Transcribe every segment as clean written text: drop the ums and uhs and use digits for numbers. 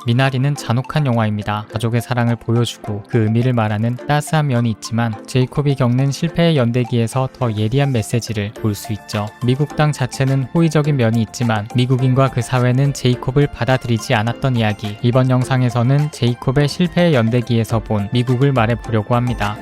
미나리는 잔혹한 영화입니다. 가족의 사랑을 보여주고 그 의미를 말하는 따스한 면이 있지만 제이콥이 겪는 실패의 연대기에서 더 예리한 메시지를 볼 수 있죠. 미국 땅 자체는 호의적인 면이 있지만 미국인과 그 사회는 제이콥을 받아들이지 않았던 이야기. 이번 영상에서는 제이콥의 실패의 연대기에서 본 미국을 말해보려고 합니다.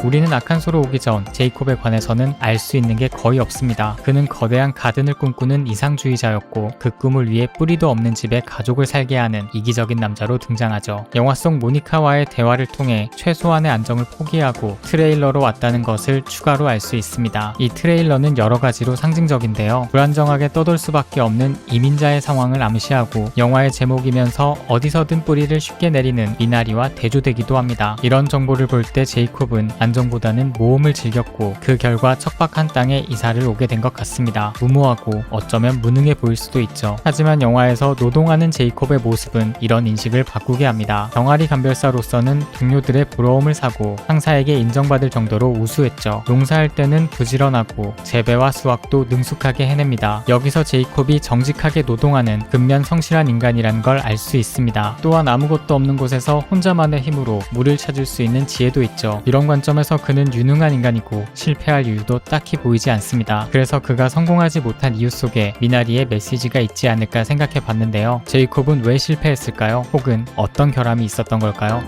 우리는 아칸소로 오기 전 제이콥에 관해서는 알 수 있는 게 거의 없습니다. 그는 거대한 가든을 꿈꾸는 이상주의자였고 그 꿈을 위해 뿌리도 없는 집에 가족을 살게 하는 이기적인 남자로 등장하죠. 영화 속 모니카와의 대화를 통해 최소한의 안정을 포기하고 트레일러로 왔다는 것을 추가로 알 수 있습니다. 이 트레일러는 여러 가지로 상징적인데요. 불안정하게 떠돌 수밖에 없는 이민자의 상황을 암시하고 영화의 제목이면서 어디서든 뿌리를 쉽게 내리는 미나리와 대조되기도 합니다. 이런 정보를 볼 때 제이콥은 안정보다는 모험을 즐겼고 그 결과 척박한 땅에 이사를 오게 된 것 같습니다. 무모하고 어쩌면 무능해 보일 수도 있죠. 하지만 영화에서 노동하는 제이콥의 모습은 이런 인식을 바꾸게 합니다. 병아리 감별사로서는 동료들의 부러움을 사고 상사에게 인정받을 정도로 우수했죠. 농사할 때는 부지런하고 재배와 수확도 능숙하게 해냅니다. 여기서 제이콥이 정직하게 노동하는 근면 성실한 인간이란 걸 알 수 있습니다. 또한 아무것도 없는 곳에서 혼자만의 힘으로 물을 찾을 수 있는 지혜도 있죠. 이런 관점에서 그는 유능한 인간이고 실패할 이유도 딱히 보이지 않습니다. 그래서 그가 성공하지 못한 이유 속에 미나리의 메시지가 있지 않을까 생각해 봤는데요. 제이콥은 왜 실패했을까요? 혹은 어떤 결함이 있었던 걸까요?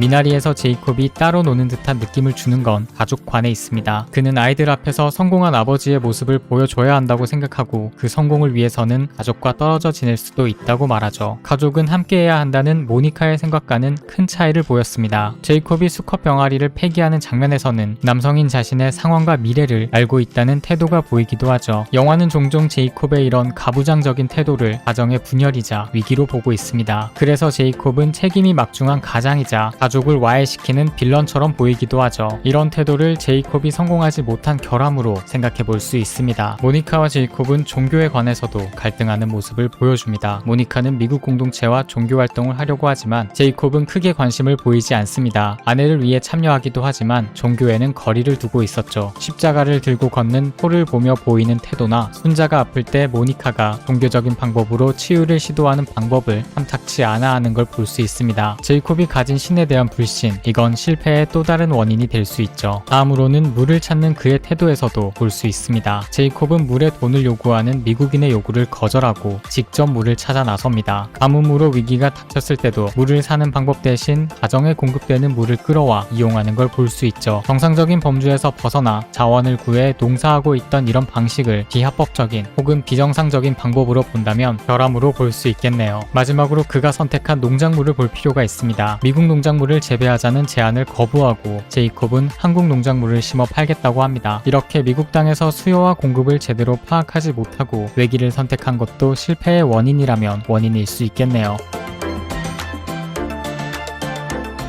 미나리에서 제이콥이 따로 노는 듯한 느낌을 주는 건 가족관에 있습니다. 그는 아이들 앞에서 성공한 아버지의 모습을 보여줘야 한다고 생각하고 그 성공을 위해서는 가족과 떨어져 지낼 수도 있다고 말하죠. 가족은 함께해야 한다는 모니카의 생각과는 큰 차이를 보였습니다. 제이콥이 수컷 병아리를 폐기하는 장면에서는 남성인 자신의 상황과 미래를 알고 있다는 태도가 보이기도 하죠. 영화는 종종 제이콥의 이런 가부장적인 태도를 가정의 분열이자 위기로 보고 있습니다. 그래서 제이콥은 책임이 막중한 가장이자 가족을 와해시키는 빌런처럼 보이기도 하죠. 이런 태도를 제이콥이 성공하지 못한 결함으로 생각해 볼 수 있습니다. 모니카와 제이콥은 종교에 관해서도 갈등하는 모습을 보여줍니다. 모니카는 미국 공동체와 종교 활동을 하려고 하지만 제이콥은 크게 관심을 보이지 않습니다. 아내를 위해 참여하기도 하지만 종교에는 거리를 두고 있었죠. 십자가를 들고 걷는 폴을 보며 보이는 태도나 손자가 아플 때 모니카가 종교적인 방법으로 치유를 시도하는 방법을 탐탁치 않아 하는 걸 볼 수 있습니다. 제이콥이 가진 신에 대한 불신, 이건 실패의 또 다른 원인이 될 수 있죠. 다음으로는 물을 찾는 그의 태도에서도 볼 수 있습니다. 제이콥은 물에 돈을 요구하는 미국인의 요구를 거절하고 직접 물을 찾아 나섭니다. 가뭄으로 위기가 닥쳤을 때도 물을 사는 방법 대신 가정에 공급되는 물을 끌어와 이용하는 걸 볼 수 있죠. 정상적인 범주에서 벗어나 자원을 구해 농사하고 있던 이런 방식을 비합법적인 혹은 비정상적인 방법으로 본다면 결함으로 볼 수 있겠네요. 마지막으로 그가 선택한 농작물을 볼 필요가 있습니다. 미국 농작물을 재배하자는 제안을 거부하고 제이콥은 한국 농작물을 심어 팔겠다고 합니다. 이렇게 미국 땅에서 수요와 공급을 제대로 파악하지 못하고 외길을 선택한 것도 실패의 원인이라면 원인일 수 있겠네요.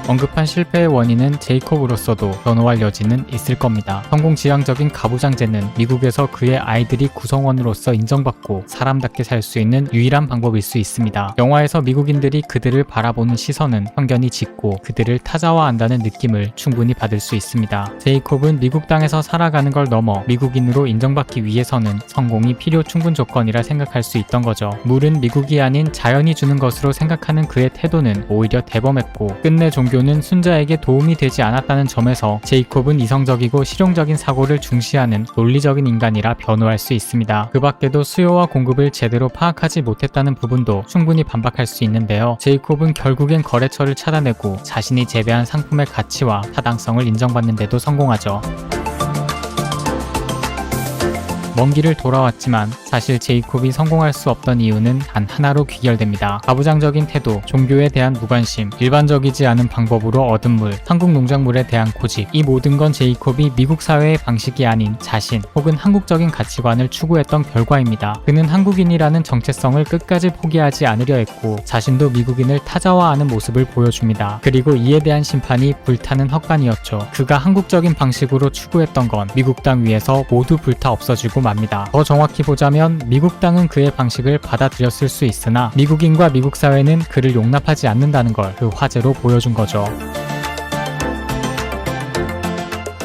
언급한 실패의 원인은 제이콥으로서도 변호할 여지는 있을 겁니다. 성공지향적인 가부장제는 미국에서 그의 아이들이 구성원으로서 인정받고 사람답게 살 수 있는 유일한 방법일 수 있습니다. 영화에서 미국인들이 그들을 바라보는 시선은 편견이 짙고 그들을 타자화한다는 느낌을 충분히 받을 수 있습니다. 제이콥은 미국 땅에서 살아가는 걸 넘어 미국인으로 인정받기 위해서는 성공이 필요 충분 조건이라 생각할 수 있던 거죠. 물은 미국이 아닌 자연이 주는 것으로 생각하는 그의 태도는 오히려 대범했고 끝내 종교는 순자에게 도움이 되지 않았다는 점에서 제이콥은 이성적이고 실용적인 사고를 중시하는 논리적인 인간이라 변호할 수 있습니다. 그 밖에도 수요와 공급을 제대로 파악하지 못했다는 부분도 충분히 반박할 수 있는데요. 제이콥은 결국엔 거래처를 찾아내고 자신이 재배한 상품의 가치와 타당성을 인정받는 데도 성공하죠. 먼 길을 돌아왔지만 사실 제이콥이 성공할 수 없던 이유는 단 하나로 귀결됩니다. 가부장적인 태도, 종교에 대한 무관심, 일반적이지 않은 방법으로 얻은 물, 한국 농작물에 대한 고집, 이 모든 건 제이콥이 미국 사회의 방식이 아닌 자신 혹은 한국적인 가치관을 추구했던 결과입니다. 그는 한국인이라는 정체성을 끝까지 포기하지 않으려 했고 자신도 미국인을 타자화하는 모습을 보여줍니다. 그리고 이에 대한 심판이 불타는 헛간이었죠. 그가 한국적인 방식으로 추구했던 건 미국 땅 위에서 모두 불타 없어지고 맙니다. 더 정확히 보자면 미국 땅은 그의 방식을 받아들였을 수 있으나 미국인과 미국 사회는 그를 용납하지 않는다는 걸 그 화제로 보여준 거죠.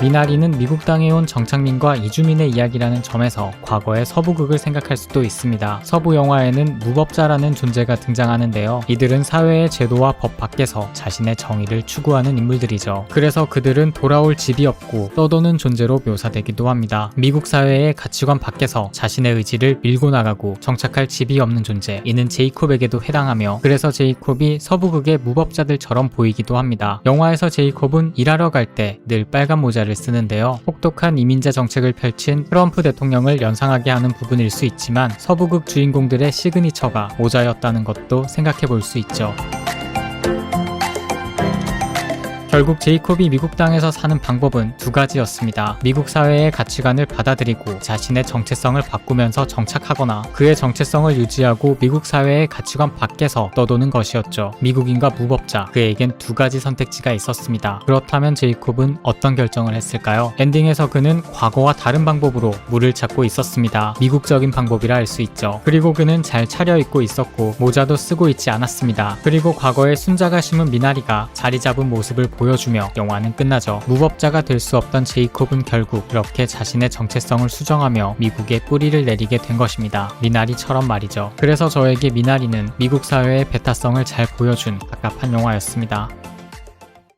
미나리는 미국 땅에 온 정착민과 이주민의 이야기라는 점에서 과거의 서부극을 생각할 수도 있습니다. 서부 영화에는 무법자라는 존재가 등장하는데요. 이들은 사회의 제도와 법 밖에서 자신의 정의를 추구하는 인물들이죠. 그래서 그들은 돌아올 집이 없고 떠도는 존재로 묘사되기도 합니다. 미국 사회의 가치관 밖에서 자신의 의지를 밀고 나가고 정착할 집이 없는 존재, 이는 제이콥에게도 해당하며, 그래서 제이콥이 서부극의 무법자들처럼 보이기도 합니다. 영화에서 제이콥은 일하러 갈 때 늘 빨간 모자를 쓰는데요. 혹독한 이민자 정책을 펼친 트럼프 대통령을 연상하게 하는 부분일 수 있지만 서부극 주인공들의 시그니처가 모자였다는 것도 생각해 볼 수 있죠. 결국 제이콥이 미국 땅에서 사는 방법은 두 가지였습니다. 미국 사회의 가치관을 받아들이고 자신의 정체성을 바꾸면서 정착하거나 그의 정체성을 유지하고 미국 사회의 가치관 밖에서 떠도는 것이었죠. 미국인과 무법자, 그에겐 두 가지 선택지가 있었습니다. 그렇다면 제이콥은 어떤 결정을 했을까요? 엔딩에서 그는 과거와 다른 방법으로 물을 찾고 있었습니다. 미국적인 방법이라 할 수 있죠. 그리고 그는 잘 차려입고 있었고 모자도 쓰고 있지 않았습니다. 그리고 과거의 순자가 심은 미나리가 자리 잡은 모습을 보여주며 영화는 끝나죠. 무법자가 될 수 없던 제이콥은 결국 그렇게 자신의 정체성을 수정하며 미국에 뿌리를 내리게 된 것입니다. 미나리처럼 말이죠. 그래서 저에게 미나리는 미국 사회의 배타성을 잘 보여준 갑갑한 영화였습니다.